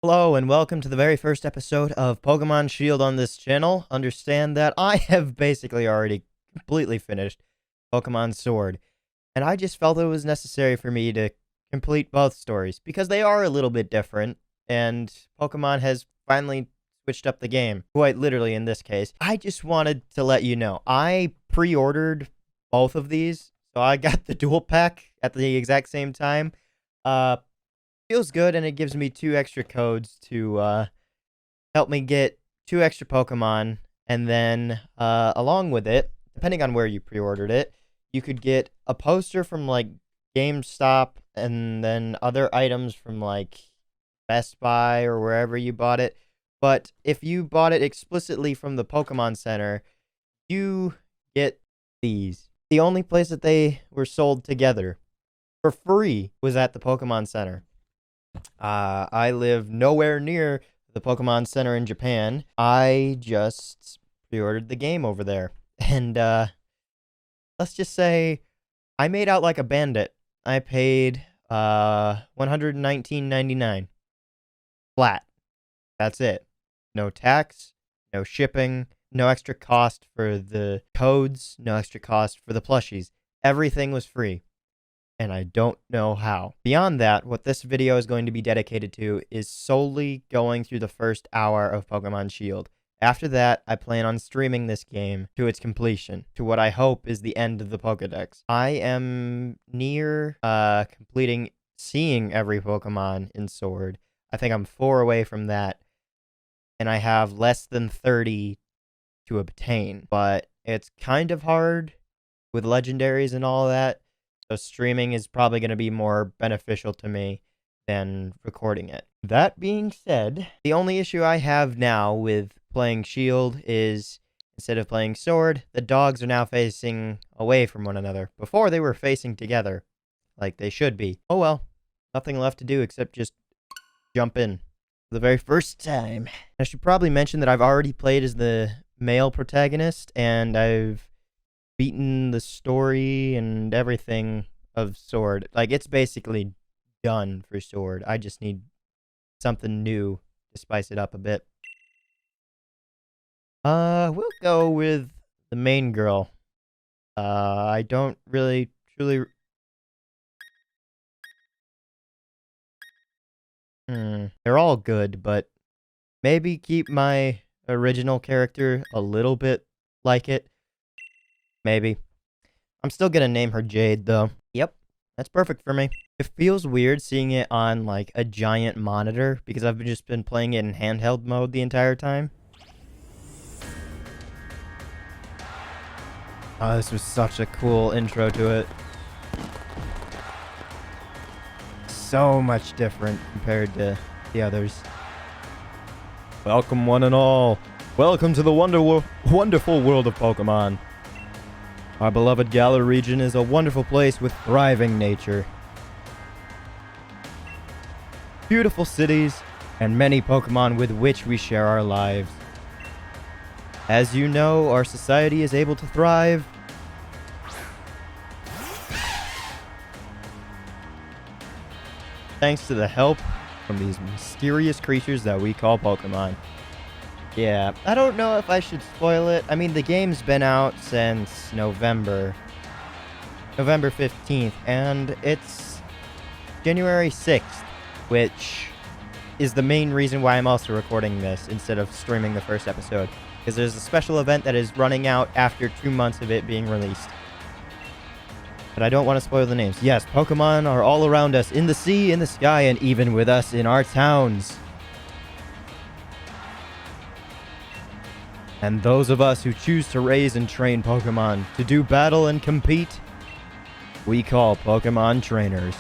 Hello and welcome to the very first episode of Pokemon Shield on this channel. Understand that I have basically already completely finished Pokemon Sword, and I just felt it was necessary for me to complete both stories because they are a little bit different, and Pokemon has finally switched up the game, quite literally in this case. I just wanted to let you know, I pre-ordered both of these, so I got the dual pack at the exact same time. Feels good, and it gives me 2 extra codes to help me get 2 extra Pokemon, and then along with it, depending on where you pre-ordered it, you could get a poster from like GameStop, and then other items from like Best Buy or wherever you bought it. But if you bought it explicitly from the Pokemon Center, you get these. The only place that they were sold together for free was at the Pokemon Center. I live nowhere near the Pokemon Center in Japan. I just pre-ordered the game over there. And, let's just say I made out like a bandit. I paid, $119.99. Flat. That's it. No tax, no shipping, no extra cost for the codes, no extra cost for the plushies. Everything was free. And I don't know how. Beyond that, what this video is going to be dedicated to is solely going through the first hour of Pokemon Shield. After that, I plan on streaming this game to its completion, to what I hope is the end of the Pokedex. I am near completing seeing every Pokemon in Sword. I think I'm 4 away from that, and I have less than 30 to obtain, but it's kind of hard with legendaries and all that. So streaming is probably going to be more beneficial to me than recording it. That being said, the only issue I have now with playing Shield is, instead of playing Sword, the dogs are now facing away from one another. Before, they were facing together, like they should be. Oh well, nothing left to do except just jump in for the very first time. I should probably mention that I've already played as the male protagonist, and I've beaten the story and everything of Sword. Like, it's basically done for Sword. I just need something new to spice it up a bit. We'll go with the main girl. I don't really, truly... They're all good, but maybe keep my original character a little bit like it. Maybe. I'm still gonna name her Jade, though. Yep, that's perfect for me. It feels weird seeing it on, like, a giant monitor, because I've just been playing it in handheld mode the entire time. Oh, this was such a cool intro to it. So much different compared to the others. Welcome, one and all. Welcome to the wonderful world of Pokemon. Our beloved Galar region is a wonderful place with thriving nature, beautiful cities, and many Pokemon with which we share our lives. As you know, our society is able to thrive thanks to the help from these mysterious creatures that we call Pokemon. Yeah, I don't know if I should spoil it. I mean, the game's been out since November 15th, and it's January 6th, which is the main reason why I'm also recording this instead of streaming the first episode, because there's a special event that is running out after 2 months of it being released. But I don't want to spoil the names. Yes, Pokemon are all around us, in the sea, in the sky, and even with us in our towns. And those of us who choose to raise and train Pokemon to do battle and compete, we call Pokemon trainers.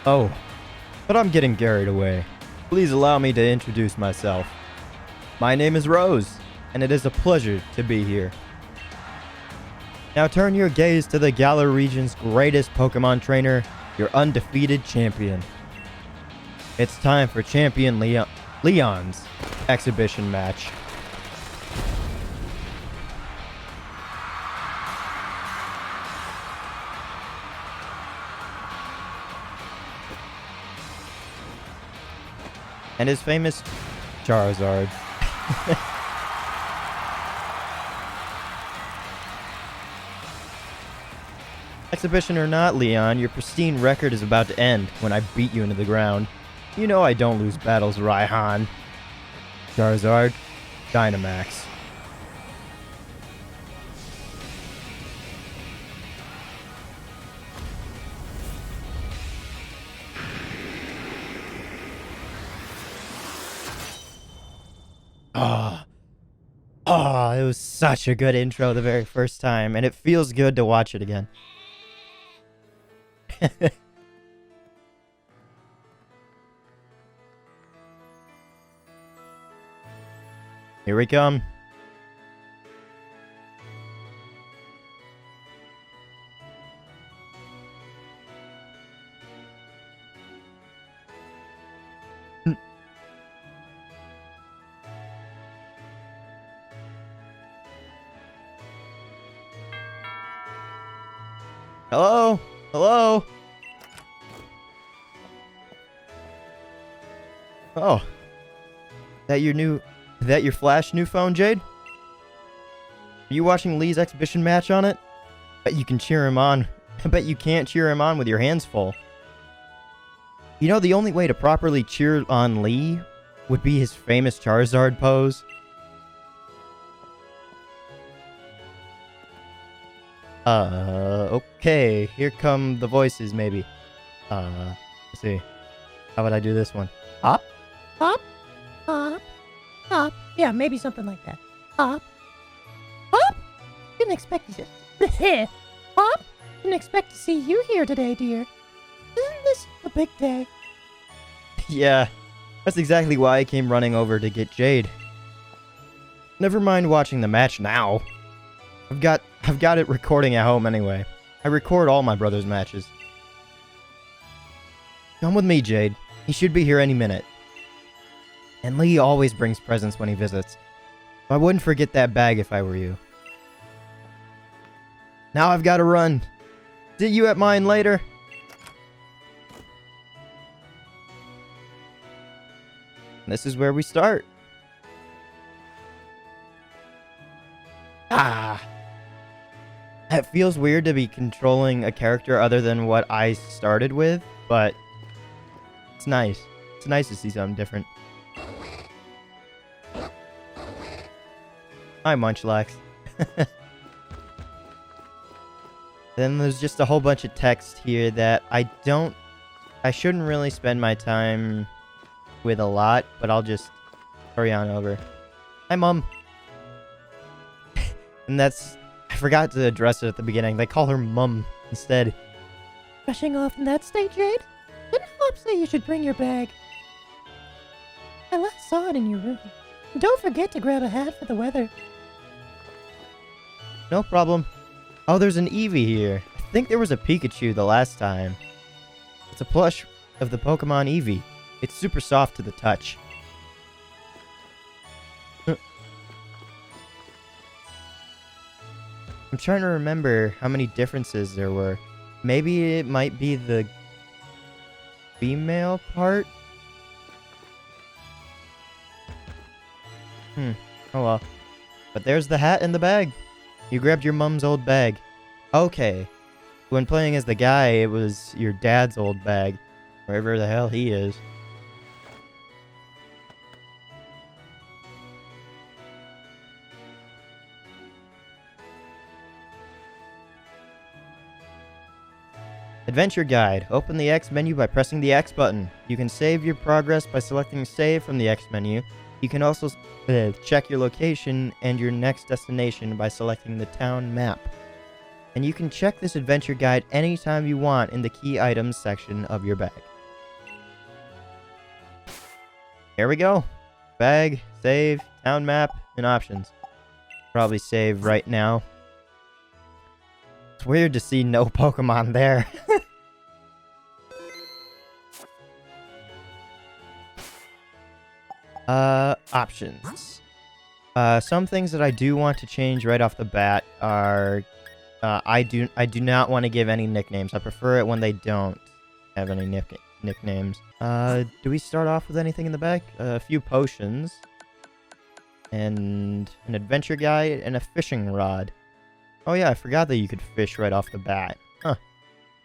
Oh, but I'm getting carried away. Please allow me to introduce myself. My name is Rose, and it is a pleasure to be here. Now turn your gaze to the Galar region's greatest Pokemon trainer, your undefeated champion. It's time for Champion Leon's exhibition match. And his famous Charizard. Exhibition or not, Leon, your pristine record is about to end when I beat you into the ground. You know I don't lose battles, Raihan. Charizard, Dynamax. Oh, it was such a good intro the very first time, and it feels good to watch it again. Here we come. Hello? Hello? Oh. That your Flash new phone, Jade? Are you watching Lee's exhibition match on it? Bet you can cheer him on. I bet you can't cheer him on with your hands full. You know, the only way to properly cheer on Lee would be his famous Charizard pose. Okay. Here come the voices, maybe. Let's see. How would I do this one? Hop, hop, hop, hop. Yeah, maybe something like that. Hop, hop. Didn't expect to hop. Didn't expect to see you here today, dear. Isn't this a big day? Yeah, that's exactly why I came running over to get Jade. Never mind watching the match now. I've got it recording at home anyway. I record all my brother's matches. Come with me, Jade. He should be here any minute. And Lee always brings presents when he visits. I wouldn't forget that bag if I were you. Now I've got to run. See you at mine later. This is where we start. It feels weird to be controlling a character other than what I started with, but it's nice. It's nice to see something different. Hi, Munchlax. Then there's just a whole bunch of text here that I shouldn't really spend my time with a lot, but I'll just hurry on over. Hi, Mom. And I forgot to address it at the beginning. They call her Mum instead. Rushing off in that state, Jade? Didn't Hop say you should bring your bag? I last saw it in your room. And don't forget to grab a hat for the weather. No problem. Oh, there's an Eevee here. I think there was a Pikachu the last time. It's a plush of the Pokemon Eevee. It's super soft to the touch. I'm trying to remember how many differences there were. Maybe it might be the female part? Oh well. But there's the hat and the bag. You grabbed your mom's old bag. Okay. When playing as the guy, it was your dad's old bag. Wherever the hell he is. Adventure Guide. Open the X menu by pressing the X button. You can save your progress by selecting Save from the X menu. You can also check your location and your next destination by selecting the town map. And you can check this adventure guide anytime you want in the key items section of your bag. Here we go. Bag, save, town map, and options. Probably save right now. It's weird to see no Pokemon there. Options. Some things that I do want to change right off the bat are, I do not want to give any nicknames. I prefer it when they don't have any nicknames. Do we start off with anything in the back? A few potions. And an adventure guide and a fishing rod. Oh yeah, I forgot that you could fish right off the bat. Huh.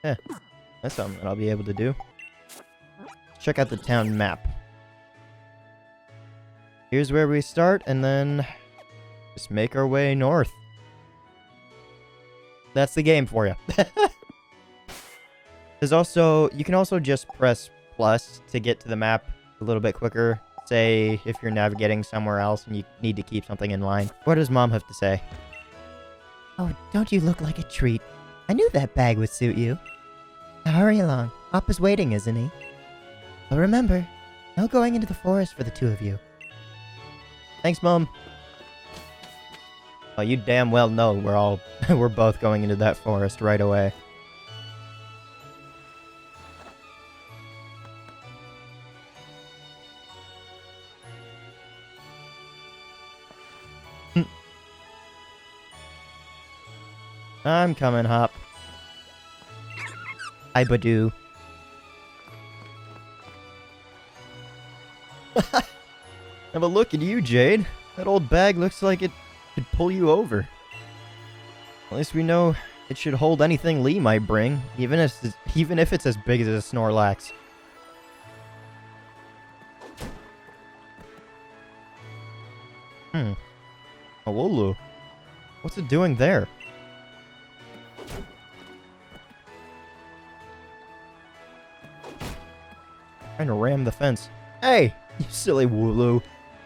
Yeah, that's something that I'll be able to do. Check out the town map. Here's where we start, and then just make our way north. That's the game for you. There's also, you can also just press plus to get to the map a little bit quicker. Say if you're navigating somewhere else and you need to keep something in line. What does Mom have to say? Oh, don't you look like a treat? I knew that bag would suit you. Now hurry along. Hop is waiting, isn't he? But remember, no going into the forest for the two of you. Thanks, Mom. Oh, you damn well know we're both going into that forest right away. I'm coming, Hop. Hi, Badoo. Have a look at you, Jade. That old bag looks like it could pull you over. At least we know it should hold anything Lee might bring, even if it's as big as a Snorlax. A Wooloo. What's it doing there? Trying to ram the fence. Hey, you silly Wooloo.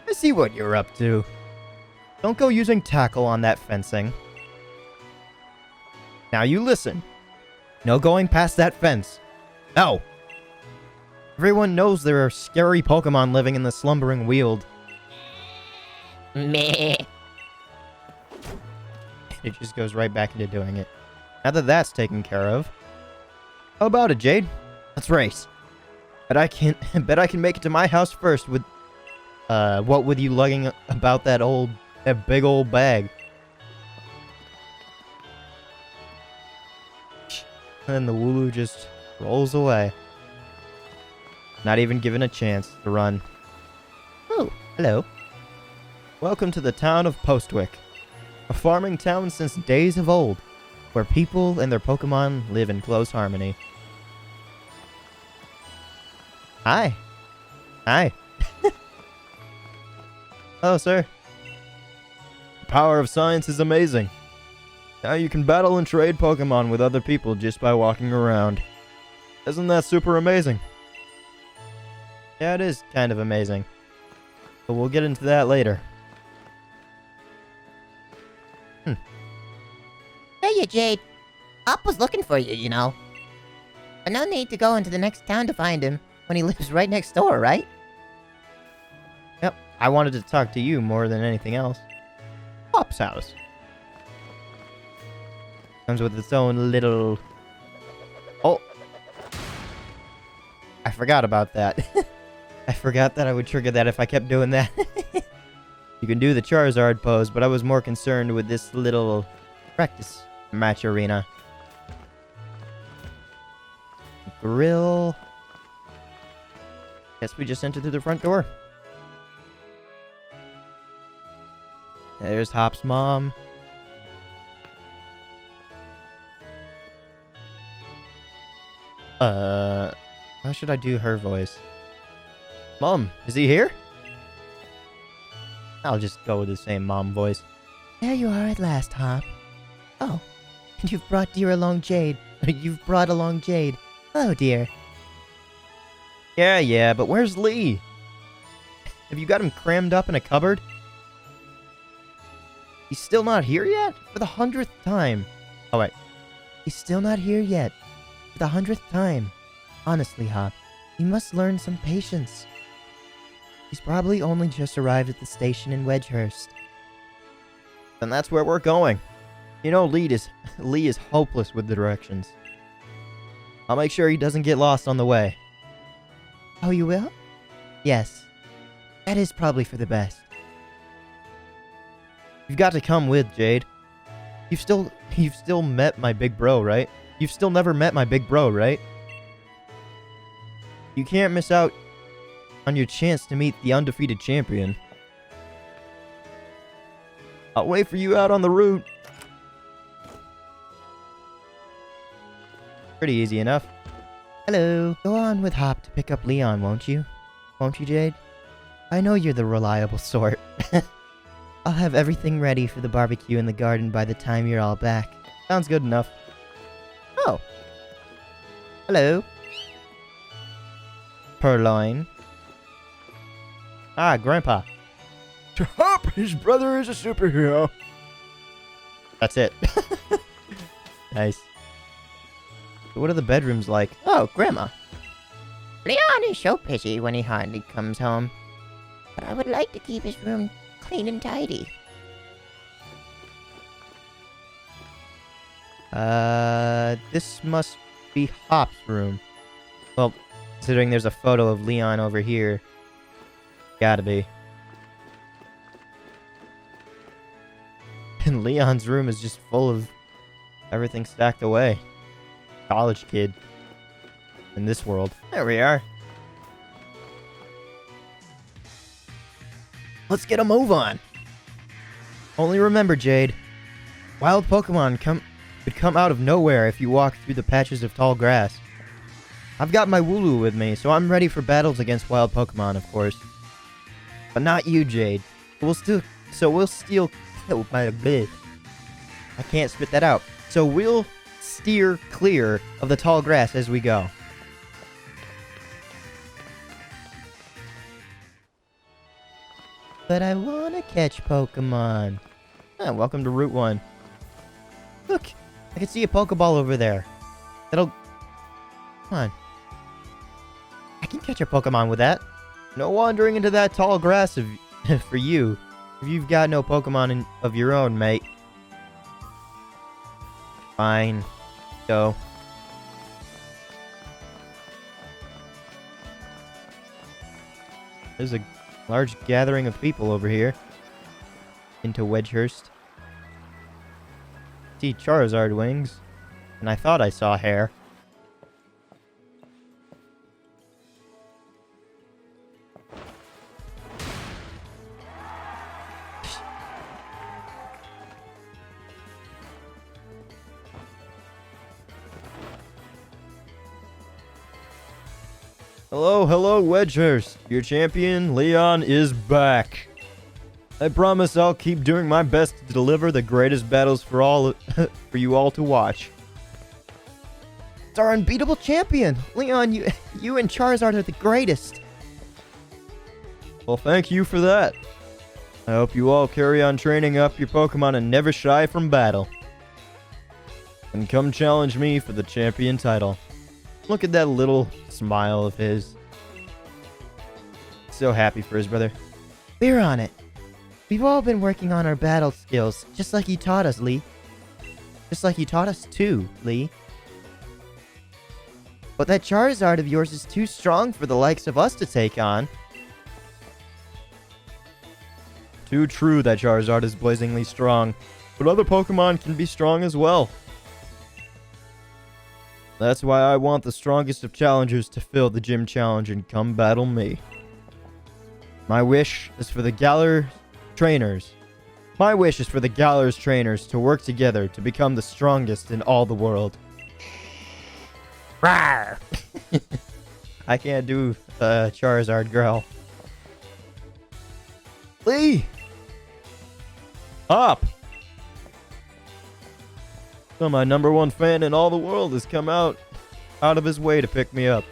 I see what you're up to. Don't go using tackle on that fencing. Now you listen. No going past that fence. No. Everyone knows there are scary Pokemon living in the slumbering weald. Meh. It just goes right back into doing it. Now that that's taken care of. How about it, Jade? Let's race. Bet I can make it to my house first with what with you lugging about that big old bag. And then the Wooloo just rolls away. Not even given a chance to run. Oh, hello. Welcome to the town of Postwick. A farming town since days of old, where people and their Pokemon live in close harmony. Hi. Hi. Hello, sir. The power of science is amazing. Now you can battle and trade Pokemon with other people just by walking around. Isn't that super amazing? Yeah, it is kind of amazing. But we'll get into that later. Hey, Jade. Hop was looking for you, you know. But no need to go into the next town to find him when he lives right next door, right? Yep, I wanted to talk to you more than anything else. Hop's house. Comes with its own little... Oh! I forgot about that. I forgot that I would trigger that if I kept doing that. You can do the Charizard pose, but I was more concerned with this little practice match arena. Grill. Guess we just entered through the front door. There's Hop's mom. How should I do her voice? Mom, is he here? I'll just go with the same mom voice. There you are at last, Hop. Oh, and you've brought along Jade. You've brought along Jade. Oh, dear. Yeah, but where's Lee? Have you got him crammed up in a cupboard? He's still not here yet? For the 100th time. Oh, wait. He's still not here yet. For the 100th time. Honestly, Hop, you must learn some patience. He's probably only just arrived at the station in Wedgehurst. Then that's where we're going. You know, Lee is hopeless with the directions. I'll make sure he doesn't get lost on the way. Oh, you will? Yes. That is probably for the best. You've got to come with, Jade. You've still met my big bro, right? You've still never met my big bro, right? You can't miss out on your chance to meet the undefeated champion. I'll wait for you out on the route. Pretty easy enough. Hello. Go on with Hop to pick up Leon, won't you? Won't you, Jade? I know you're the reliable sort. I'll have everything ready for the barbecue in the garden by the time you're all back. Sounds good enough. Oh. Hello. Purloin. Ah, Grandpa. To Hop, his brother is a superhero. That's it. Nice. So what are the bedrooms like? Oh, Grandma. Leon is so busy when he hardly comes home. But I would like to keep his room clean and tidy. This must be Hop's room. Well, considering there's a photo of Leon over here. Gotta be. And Leon's room is just full of everything stacked away. College kid. In this world. There we are. Let's get a move on. Only remember, Jade. Wild Pokemon could come out of nowhere if you walk through the patches of tall grass. I've got my Wooloo with me, so I'm ready for battles against wild Pokemon, of course. But not you, Jade. We'll steal... Oh, my bit. I can't spit that out. So we'll steer clear of the tall grass as we go. But I want to catch Pokemon. Ah, welcome to Route 1. Look, I can see a Pokeball over there. Come on. I can catch a Pokemon with that. No wandering into that tall grass for you. If you've got no Pokemon of your own, mate. Fine. Go. There's a large gathering of people over here. Into Wedgehurst. See Charizard wings. And I thought I saw hair. Hello, Wedgehurst. Your champion, Leon, is back. I promise I'll keep doing my best to deliver the greatest battles for you all to watch. It's our unbeatable champion! Leon, you and Charizard are the greatest! Well, thank you for that. I hope you all carry on training up your Pokemon and never shy from battle. And come challenge me for the champion title. Look at that little smile of his. So happy for his brother. We're on it. We've all been working on our battle skills, just like you taught us, Lee. Just like you taught us too, Lee. But that Charizard of yours is too strong for the likes of us to take on. Too true that Charizard is blazingly strong, but other Pokemon can be strong as well. That's why I want the strongest of challengers to fill the gym challenge and come battle me. My wish is for the Galar trainers. My wish is for the Galar's trainers to work together to become the strongest in all the world. Rawr! I can't do Charizard girl. Lee! Up! So my #1 fan in all the world has come out of his way to pick me up.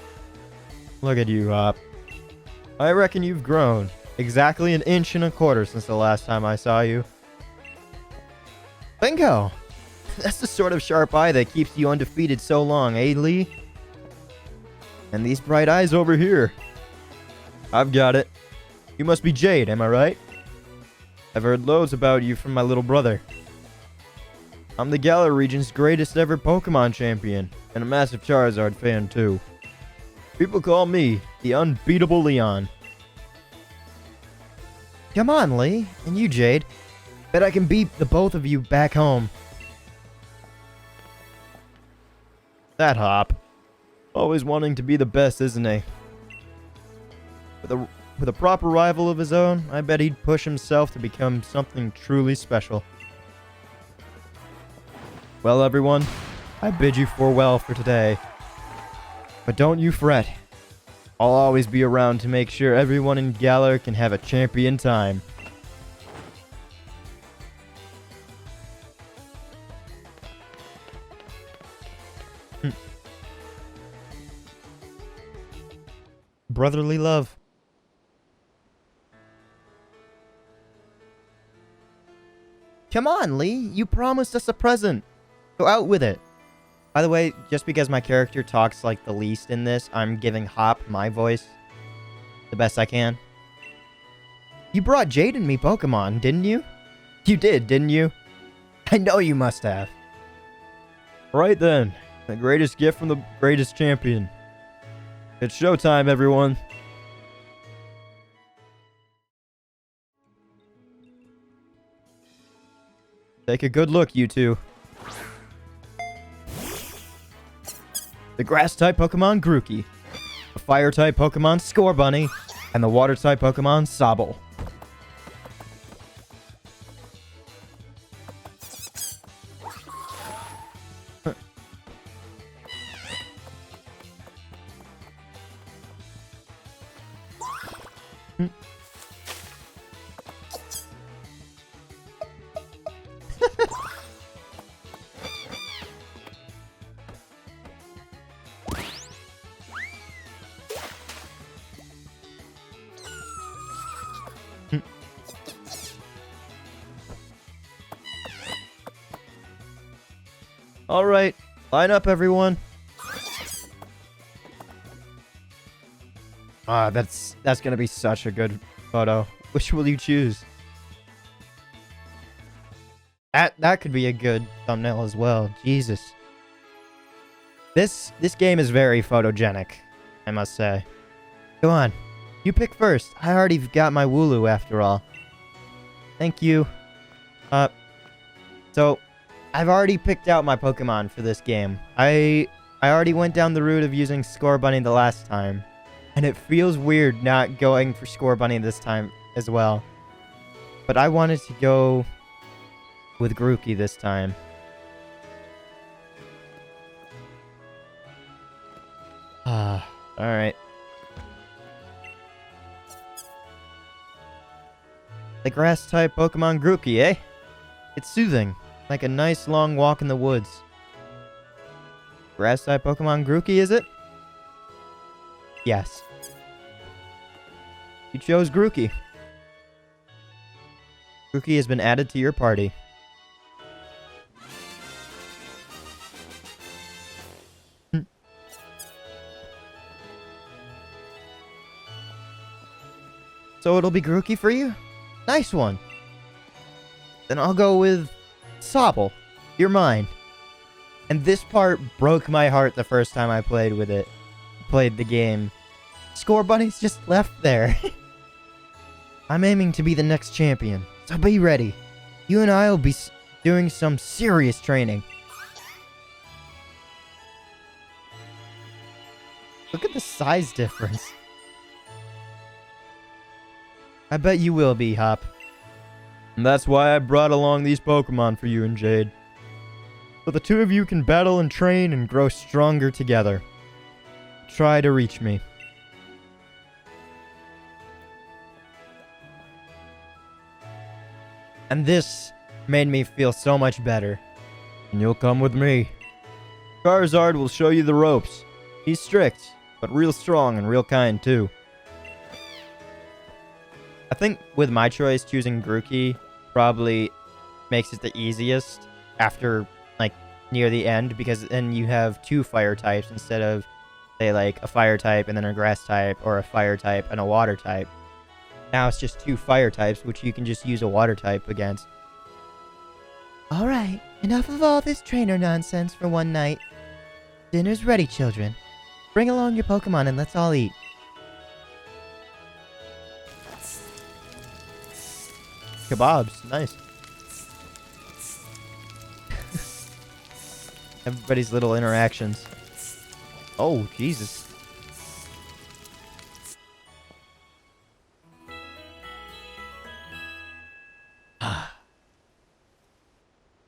Look at you, Hop. I reckon you've grown exactly 1.25 inches since the last time I saw you. Bingo! That's the sort of sharp eye that keeps you undefeated so long, eh, Lee? And these bright eyes over here. I've got it. You must be Jade, am I right? I've heard loads about you from my little brother. I'm the Galar region's greatest ever Pokemon champion, and a massive Charizard fan too. People call me the unbeatable Leon. Come on, Lee, and you, Jade. Bet I can beat the both of you back home. That Hop. Always wanting to be the best, isn't he? With a proper rival of his own, I bet he'd push himself to become something truly special. Well, everyone, I bid you farewell for today. But don't you fret. I'll always be around to make sure everyone in Galar can have a champion time. Brotherly love. Come on, Lee. You promised us a present. Go out with it. By the way, just because my character talks like the least in this, I'm giving Hop my voice the best I can. You brought Jade and me Pokemon, didn't you? You did, didn't you? I know you must have. Right then. The greatest gift from the greatest champion. It's showtime, everyone. Take a good look, you two. The Grass-type Pokemon Grookey, the Fire-type Pokemon Scorbunny, and the Water-type Pokemon Sobble. All right, line up, everyone. That's gonna be such a good photo. Which will you choose? That could be a good thumbnail as well. Jesus. This game is very photogenic, I must say. Go on, you pick first. I already got my Wooloo after all. Thank you. So I've already picked out my Pokemon for this game. I already went down the route of using Scorbunny the last time, and it feels weird not going for Scorbunny this time as well. But I wanted to go with Grookey this time. Alright. The Grass-type Pokemon Grookey, eh? It's soothing, like a nice long walk in the woods. Grass-type Pokemon Grookey, is it? Yes. You chose Grookey. Grookey has been added to your party. So it'll be Grookey for you? Nice one. Then I'll go with Sobble. You're mine. And this part broke my heart the first time I played the game. Scorbunny's just left there. I'm aiming to be the next champion, so be ready. You and I will be doing some serious training. Look at the size difference. I bet you will be, Hop. And that's why I brought along these Pokemon for you and Jade. So the two of you can battle and train and grow stronger together. Try to reach me. And this made me feel so much better. And you'll come with me. Charizard will show you the ropes. He's strict, but real strong and real kind too. I think with my choice, choosing Grookey probably makes it the easiest after, like, near the end, because then you have two fire types instead of, say, like, a fire type and then a grass type, or a fire type and a water type. Now it's just two fire types, which you can just use a water type against. Alright, enough of all this trainer nonsense for one night. Dinner's ready, children. Bring along your Pokemon and let's all eat. Kebabs, nice. Everybody's little interactions. Oh, Jesus.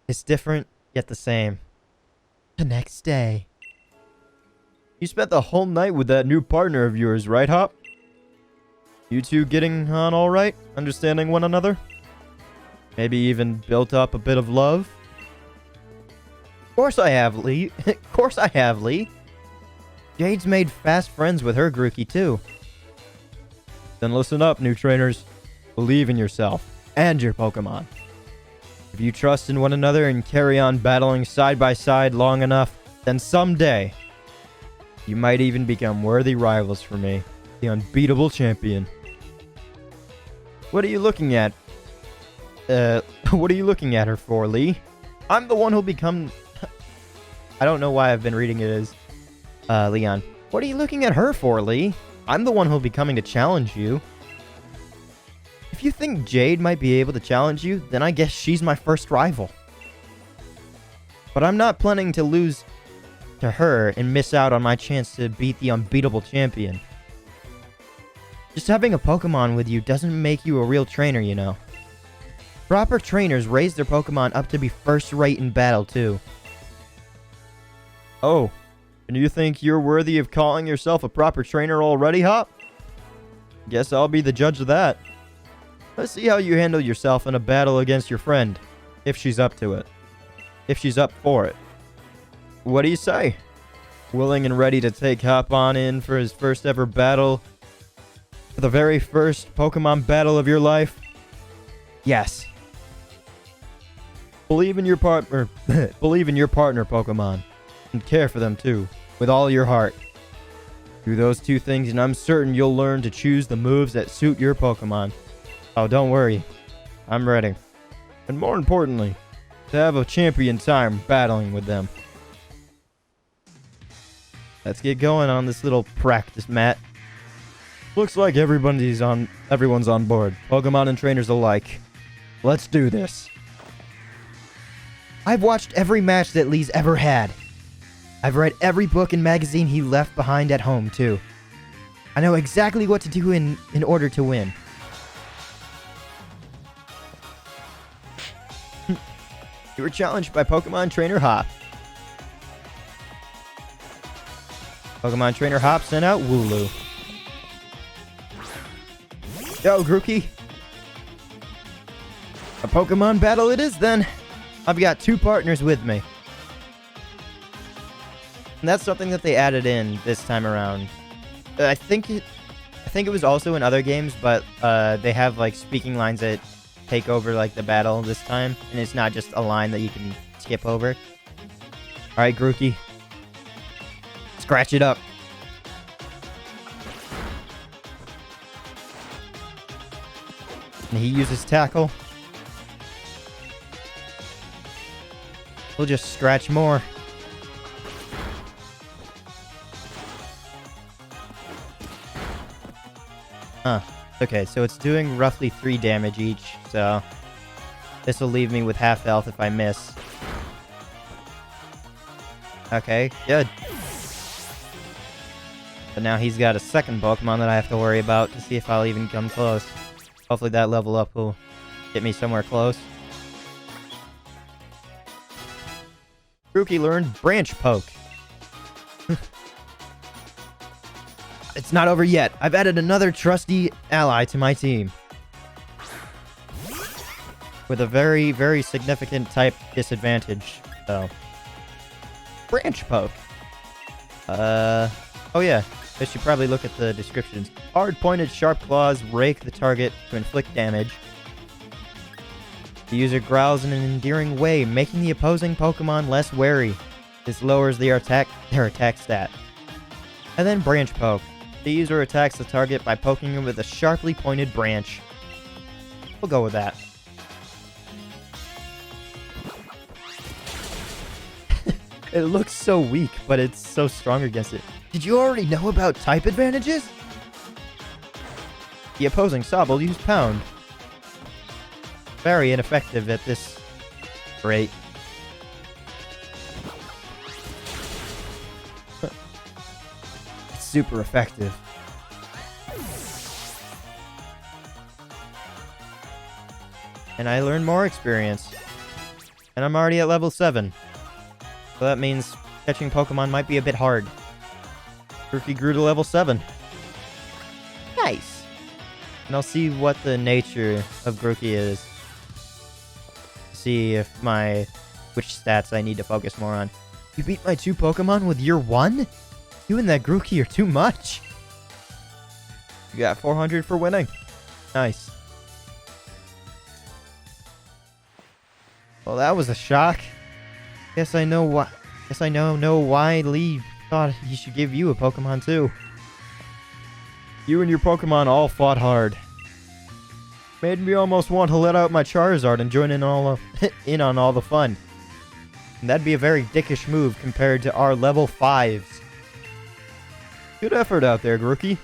It's different, yet the same. The next day. You spent the whole night with that new partner of yours, right, Hop? You two getting on all right? Understanding one another? Maybe even built up a bit of love? Of course I have, Lee. Of course I have, Lee. Jade's made fast friends with her Grookey, too. Then listen up, new trainers. Believe in yourself and your Pokemon. If you trust in one another and carry on battling side by side long enough, then someday, you might even become worthy rivals for me, the unbeatable champion. What are you looking at? What are you looking at her for, Lee? I'm the one who'll become... I don't know why I've been reading it as, Leon. What are you looking at her for, Lee? I'm the one who'll be coming to challenge you. If you think Jade might be able to challenge you, then I guess she's my first rival. But I'm not planning to lose to her and miss out on my chance to beat the unbeatable champion. Just having a Pokemon with you doesn't make you a real trainer, you know. Proper trainers raise their Pokemon up to be first-rate in battle, too. Oh, and you think you're worthy of calling yourself a proper trainer already, Hop? Guess I'll be the judge of that. Let's see how you handle yourself in a battle against your friend, if she's up to it. If she's up for it. What do you say? Willing and ready to take Hop on in for his first ever battle? For the very first Pokemon battle of your life? Yes. Believe in your partner, Pokemon. And care for them too, with all your heart. Do those two things and I'm certain you'll learn to choose the moves that suit your Pokemon. Oh, don't worry. I'm ready. And more importantly, to have a champion time battling with them. Let's get going on this little practice mat. Looks like everyone's on board, Pokemon and trainers alike. Let's do this. I've watched every match that Lee's ever had. I've read every book and magazine he left behind at home, too. I know exactly what to do in order to win. You were challenged by Pokemon Trainer Hop. Pokemon Trainer Hop sent out Wooloo. Yo, Grookey. A Pokemon battle it is, then. I've got two partners with me. And that's something that they added in this time around. I think it was also in other games, but they have like speaking lines that take over like the battle this time, and it's not just a line that you can skip over. All right, Grookey, scratch it up. And he uses tackle. We'll just scratch more. Huh. Okay, so it's doing roughly 3 damage each, so this will leave me with half health if I miss. Okay, good. But now he's got a second Pokemon that I have to worry about to see if I'll even come close. Hopefully that level up will get me somewhere close. Grookey learned Branch Poke. It's not over yet. I've added another trusty ally to my team. With a very, very significant type disadvantage, though. Branch Poke. Oh yeah. I should probably look at the descriptions. Hard-pointed sharp claws rake the target to inflict damage. The user growls in an endearing way, making the opposing Pokemon less wary. This lowers their attack stat. And then Branch Poke. The user attacks the target by poking him with a sharply pointed branch. We'll go with that. It looks so weak, but it's so strong against it. Did you already know about type advantages? The opposing sub will use Pound. Very ineffective at this rate. It's super effective. And I learned more experience. And I'm already at level 7. So that means catching Pokemon might be a bit hard. Grookey grew to level 7. Nice. And I'll see what the nature of Grookey is. See if which stats I need to focus more on. You beat my 2 Pokemon with year 1? You and that Grookey are too much. You got 400 for winning. Nice. Well, that was a shock. Guess I know why Lee thought he should give you a Pokemon too. You and your Pokemon all fought hard. Made me almost want to let out my Charizard and join in on all the fun. And that'd be a very dickish move compared to our level 5s. Good effort out there, Grookey.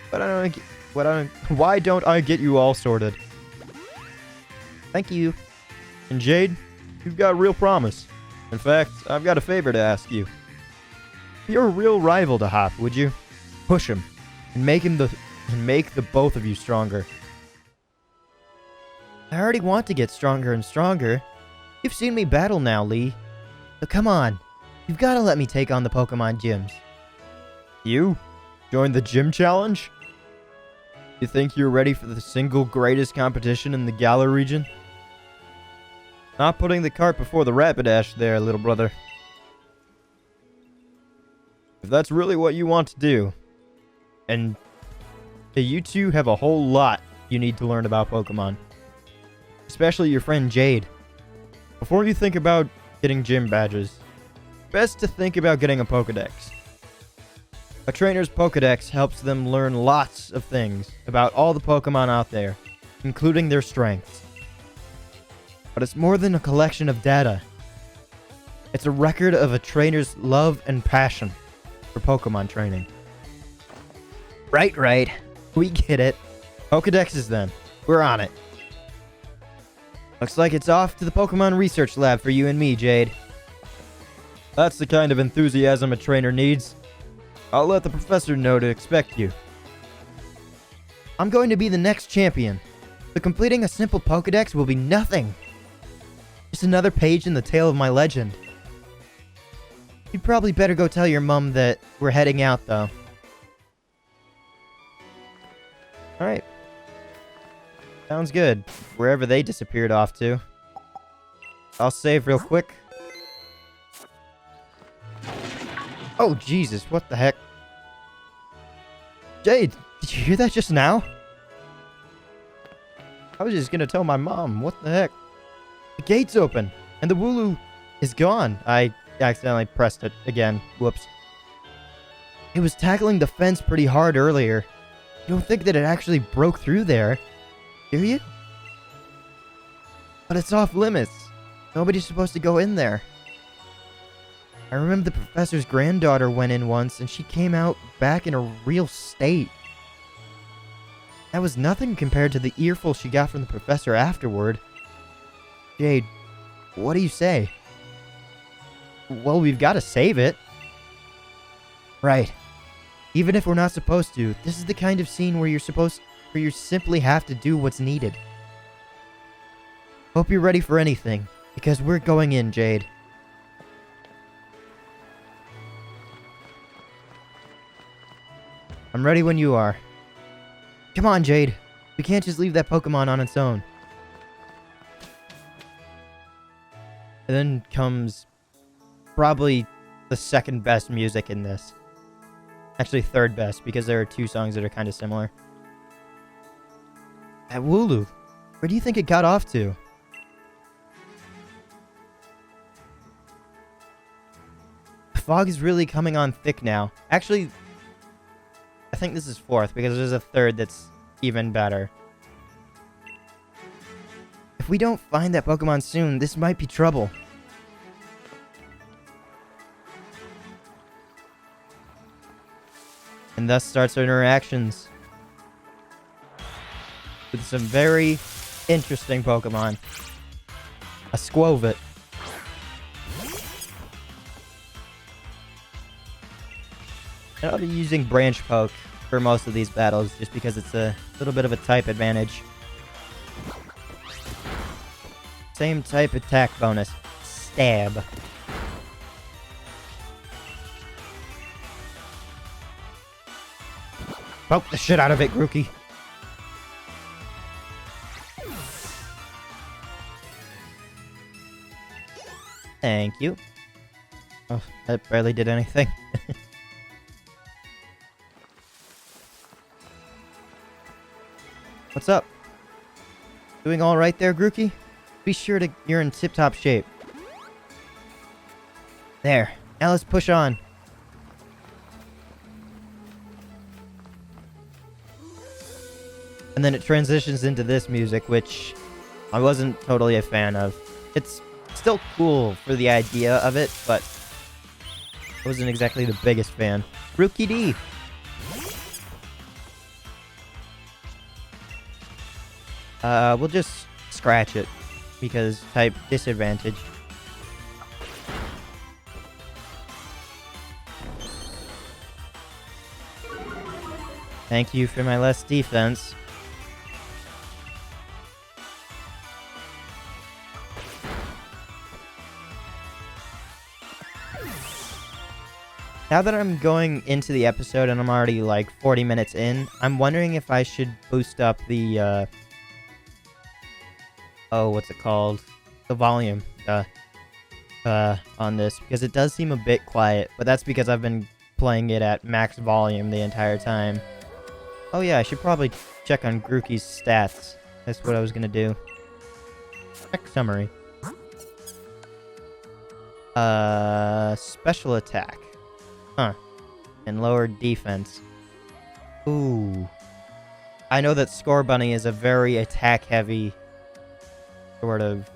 Why don't I get you all sorted? Thank you. And Jade, you've got real promise. In fact, I've got a favor to ask you. You're a real rival to Hop, would you? Push him and make the both of you stronger. I already want to get stronger and stronger. You've seen me battle now, Lee. So come on, you've got to let me take on the Pokemon gyms. You? Join the gym challenge? You think you're ready for the single greatest competition in the Galar region? Not putting the cart before the Rapidash there, little brother. If that's really what you want to do, and you two have a whole lot you need to learn about Pokemon. Especially your friend Jade. Before you think about getting gym badges, best to think about getting a Pokedex. A trainer's Pokedex helps them learn lots of things about all the Pokemon out there, including their strengths. But it's more than a collection of data. It's a record of a trainer's love and passion for Pokemon training. Right. We get it. Pokedexes then. We're on it. Looks like it's off to the Pokemon Research Lab for you and me, Jade. That's the kind of enthusiasm a trainer needs. I'll let the professor know to expect you. I'm going to be the next champion. So completing a simple Pokedex will be nothing. Just another page in the tale of my legend. You'd probably better go tell your mom that we're heading out, though. Alright. Sounds good. Wherever they disappeared off to. I'll save real quick. Oh, Jesus, what the heck? Jade, did you hear that just now? I was just gonna tell my mom. What the heck? The gate's open, and the Wooloo is gone. I accidentally pressed it again. Whoops. It was tackling the fence pretty hard earlier. You don't think that it actually broke through there, do you? But it's off limits. Nobody's supposed to go in there. I remember the professor's granddaughter went in once, and she came out back in a real state. That was nothing compared to the earful she got from the professor afterward. Jade, what do you say? Well, we've got to save it. Right. Even if we're not supposed to, this is the kind of scene where you simply have to do what's needed. Hope you're ready for anything, because we're going in, Jade. I'm ready when you are. Come on, Jade. We can't just leave that Pokemon on its own. And then comes probably the second best music in this. Actually, third best, because there are 2 songs that are kind of similar. That Wooloo, where do you think it got off to? The fog is really coming on thick now. Actually, I think this is 4th, because there's a 3rd that's even better. If we don't find that Pokemon soon, this might be trouble. And thus starts our interactions with some very interesting Pokemon. A Squovit. And I'll be using Branch Poke for most of these battles, just because it's a little bit of a type advantage. Same type attack bonus. stab. Poke the shit out of it, Grookey. Thank you. Oh, that barely did anything. What's up? Doing all right there, Grookey? Be sure to you're in tip-top shape. There. Now let's push on. And then it transitions into this music, which I wasn't totally a fan of. It's still cool for the idea of it, but I wasn't exactly the biggest fan. Rookie D. We'll just scratch it because type disadvantage. Thank you for my less defense. Now that I'm going into the episode and I'm already like 40 minutes in, I'm wondering if I should boost up the, oh, what's it called? The volume, on this, because it does seem a bit quiet, but that's because I've been playing it at max volume the entire time. Oh yeah, I should probably check on Grookey's stats. That's what I was gonna do. Check summary. Special attack. Huh. And lower defense. Ooh. I know that Score Bunny is a very attack-heavy sort of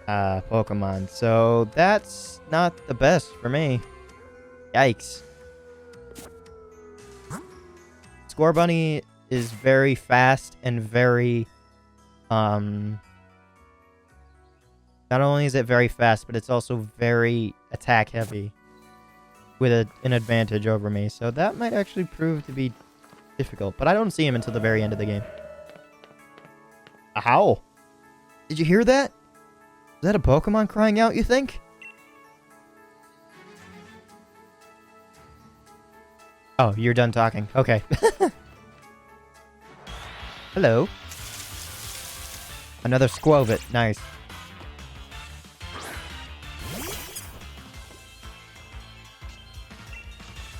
Pokemon, so that's not the best for me. Yikes. Score Bunny is very fast and very, not only is it very fast, but it's also very attack-heavy with an advantage over me, so that might actually prove to be difficult, but I don't see him until the very end of the game. A howl. Did you hear that? Is that a Pokemon crying out, you think? Oh, you're done talking. Okay. Hello. Another Squovit. Nice.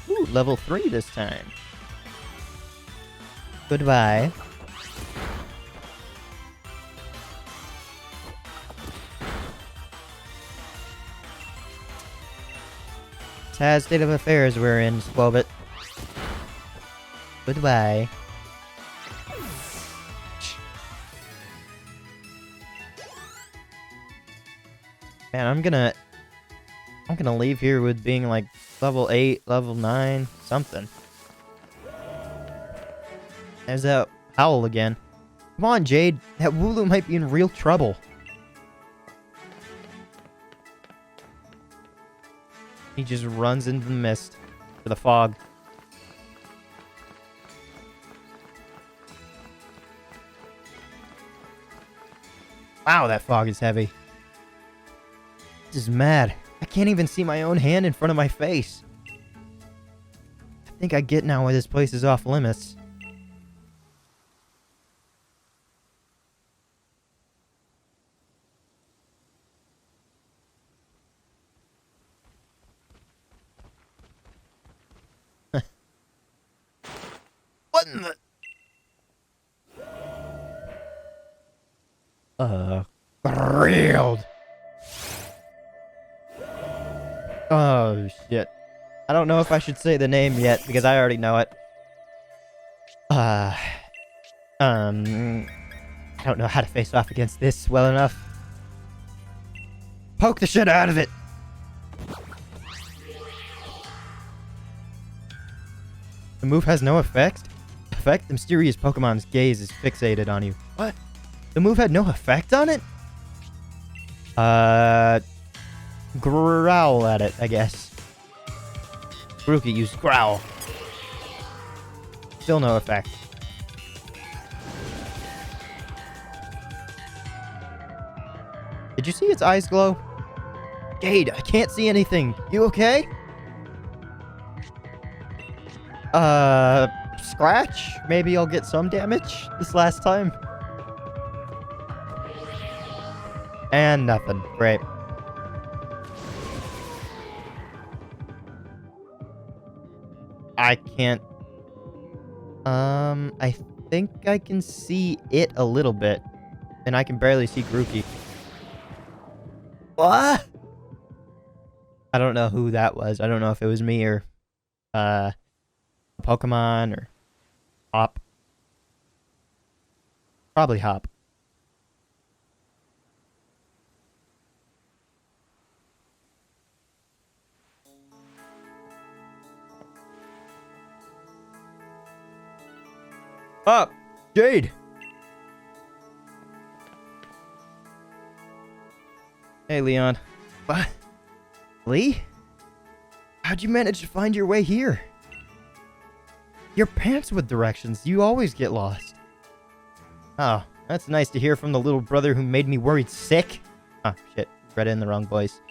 Ooh, level 3 this time. Goodbye. Sad state of affairs we're in, Squovit. Goodbye. Man, I'm gonna leave here with being like level 8, level 9, something. There's that owl again. Come on, Jade. That Wooloo might be in real trouble. He just runs into the mist. To the fog. Wow, that fog is heavy. This is mad. I can't even see my own hand in front of my face. I think I get now why this place is off limits. What in the... Grilled. Oh, shit. I don't know if I should say the name yet, because I already know it. I don't know how to face off against this well enough. Poke the shit out of it! The move has no effect? Effect? The mysterious Pokemon's gaze is fixated on you. What? The move had no effect on it? Growl at it, I guess. Grookey used growl. Still no effect. Did you see its eyes glow? Jade, I can't see anything. You okay? Scratch? Maybe I'll get some damage this last time. And nothing. Great. I can't... I think I can see it a little bit. And I can barely see Grookey. What? I don't know who that was. I don't know if it was me or, Pokemon or Hop. Probably Hop. Hop! Jade! Hey, Leon. What? Lee? How'd you manage to find your way here? Your pants with directions. You always get lost. Oh, that's nice to hear from the little brother who made me worried sick. Oh, shit. Read it in the wrong voice.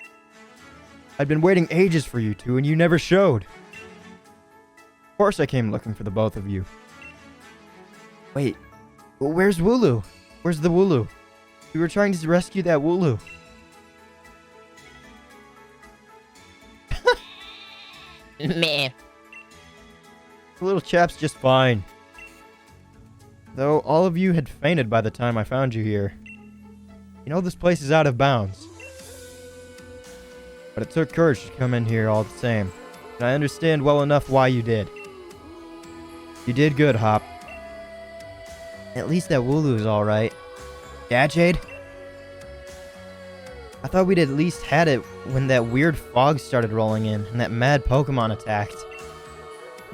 I'd been waiting ages for you two, and you never showed. Of course I came looking for the both of you. Wait. Well, where's Wooloo? Where's the Wooloo? We were trying to rescue that Wooloo. Meh. The little chap's just fine. Though all of you had fainted by the time I found you here. You know this place is out of bounds. But it took courage to come in here all the same. And I understand well enough why you did. You did good, Hop. At least that Wooloo's alright. Yeah, Jade? I thought we'd at least had it when that weird fog started rolling in and that mad Pokemon attacked.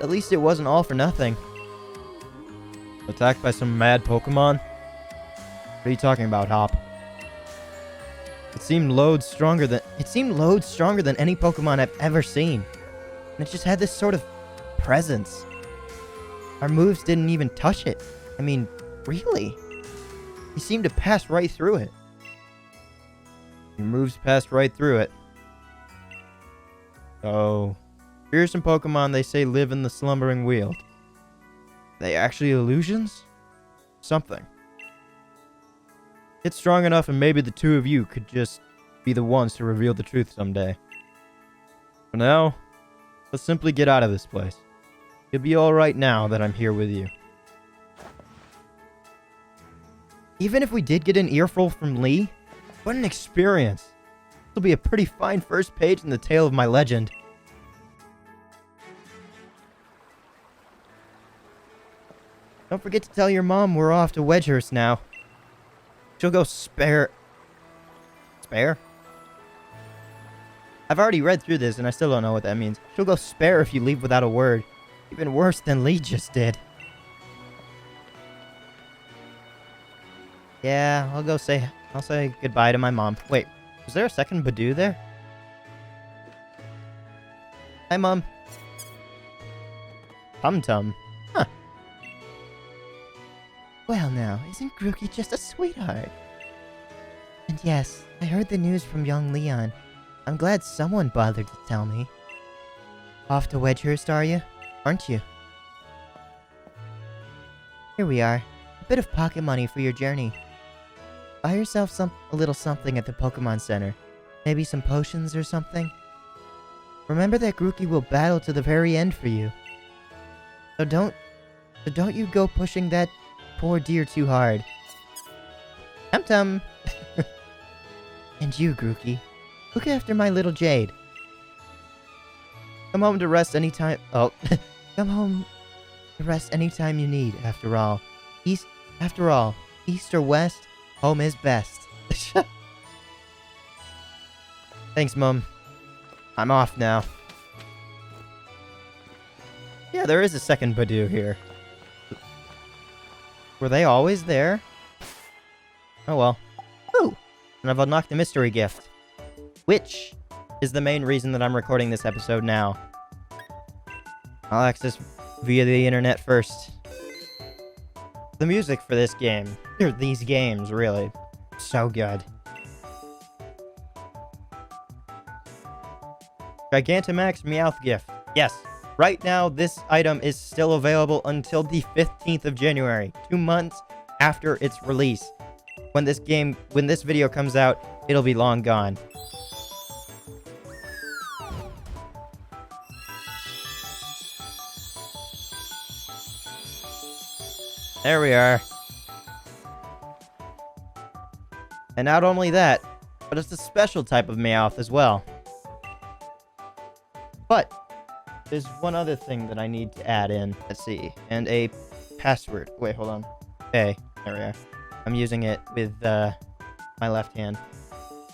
At least it wasn't all for nothing. Attacked by some mad Pokemon? What are you talking about, Hop? It seemed loads stronger than any Pokemon I've ever seen. And it just had this sort of presence. Our moves didn't even touch it. I mean, really? He seemed to pass right through it. Your moves passed right through it. So, fearsome Pokemon they say live in the slumbering weald. They actually illusions? Something. Get strong enough and maybe the two of you could just be the ones to reveal the truth someday. For now, let's simply get out of this place. You'll be alright now that I'm here with you. Even if we did get an earful from Lee, what an experience. This will be a pretty fine first page in the tale of my legend. Don't forget to tell your mom we're off to Wedgehurst now. She'll go spare? I've already read through this and I still don't know what that means. She'll go spare if you leave without a word. Even worse than Lee just did. Yeah, I'll say goodbye to my mom. Wait, was there a second Badoo there? Hi, Mom. Tum-tum. Huh. Well now, isn't Grookey just a sweetheart? And yes, I heard the news from young Leon. I'm glad someone bothered to tell me. Off to Wedgehurst, are you? Aren't you? Here we are. A bit of pocket money for your journey. Buy yourself a little something at the Pokemon Center. Maybe some potions or something. Remember that Grookey will battle to the very end for you. So don't you go pushing that poor deer too hard. Tum-tum! And you, Grookey. Look after my little Jade. Come home to rest anytime... Oh. Come home to rest anytime you need, after all. East or west, home is best. Thanks, Mom. I'm off now. Yeah, there is a second Badoo here. Were they always there? Oh well. Ooh! And I've unlocked the mystery gift. Which is the main reason that I'm recording this episode now. I'll access via the internet first. The music for this game, or these games, really, so good. Gigantamax Meowth gift. Yes. Right now, this item is still available until the 15th of January, 2 months after its release. When this video comes out, it'll be long gone. There we are. And not only that, but it's a special type of Meowth as well. But there's one other thing that I need to add in. Let's see. And a password. Wait, hold on. Okay, there we are. I'm using it with my left hand.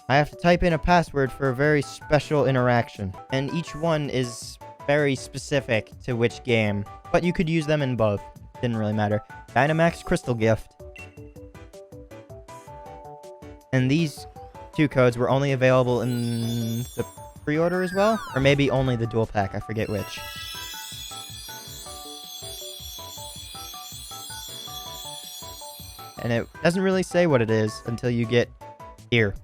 I have to type in a password for a very special interaction. And each one is very specific to which game. But you could use them in both. Didn't really matter. Dynamax Crystal Gift. And these 2 codes were only available in the pre-order as well? Or maybe only the dual pack, I forget which. And it doesn't really say what it is until you get here.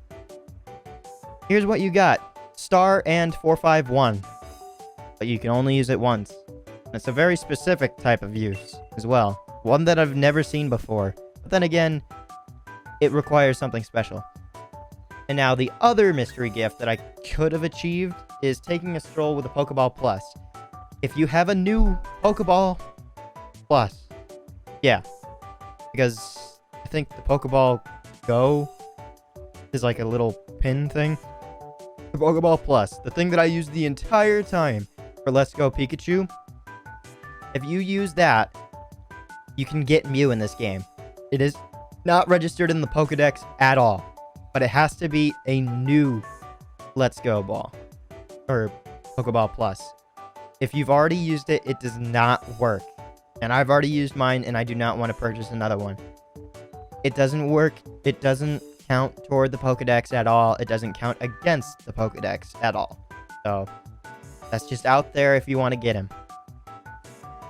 Here's what you got. Star and 451. But you can only use it once. And it's a very specific type of use as well. One that I've never seen before. But then again, it requires something special. And now the other mystery gift that I could have achieved is taking a stroll with a Pokeball Plus. If you have a new Pokeball Plus, yeah, because I think the Pokeball Go is like a little pin thing. The Pokeball Plus, the thing that I used the entire time for Let's Go Pikachu, if you use that, you can get Mew in this game. It is not registered in the Pokedex at all. But it has to be a new Let's Go ball. Or Pokeball Plus. If you've already used it, it does not work. And I've already used mine, and I do not want to purchase another one. It doesn't work. It doesn't count toward the Pokedex at all. It doesn't count against the Pokedex at all. So, that's just out there if you want to get him.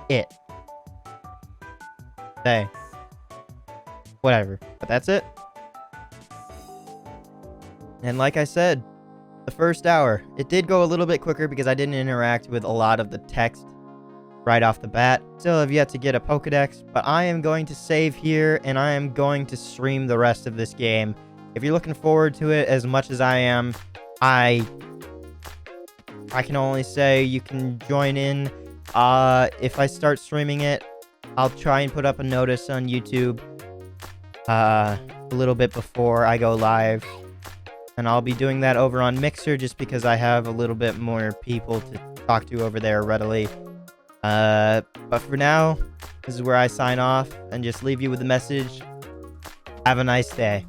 Hey. Whatever. But that's it. And like I said, the first hour, it did go a little bit quicker because I didn't interact with a lot of the text right off the bat. Still have yet to get a Pokedex, but I am going to save here and I am going to stream the rest of this game. If you're looking forward to it as much as I am, I can only say you can join in. If I start streaming it, I'll try and put up a notice on YouTube a little bit before I go live. And I'll be doing that over on Mixer just because I have a little bit more people to talk to over there readily. But for now, this is where I sign off and just leave you with a message. Have a nice day.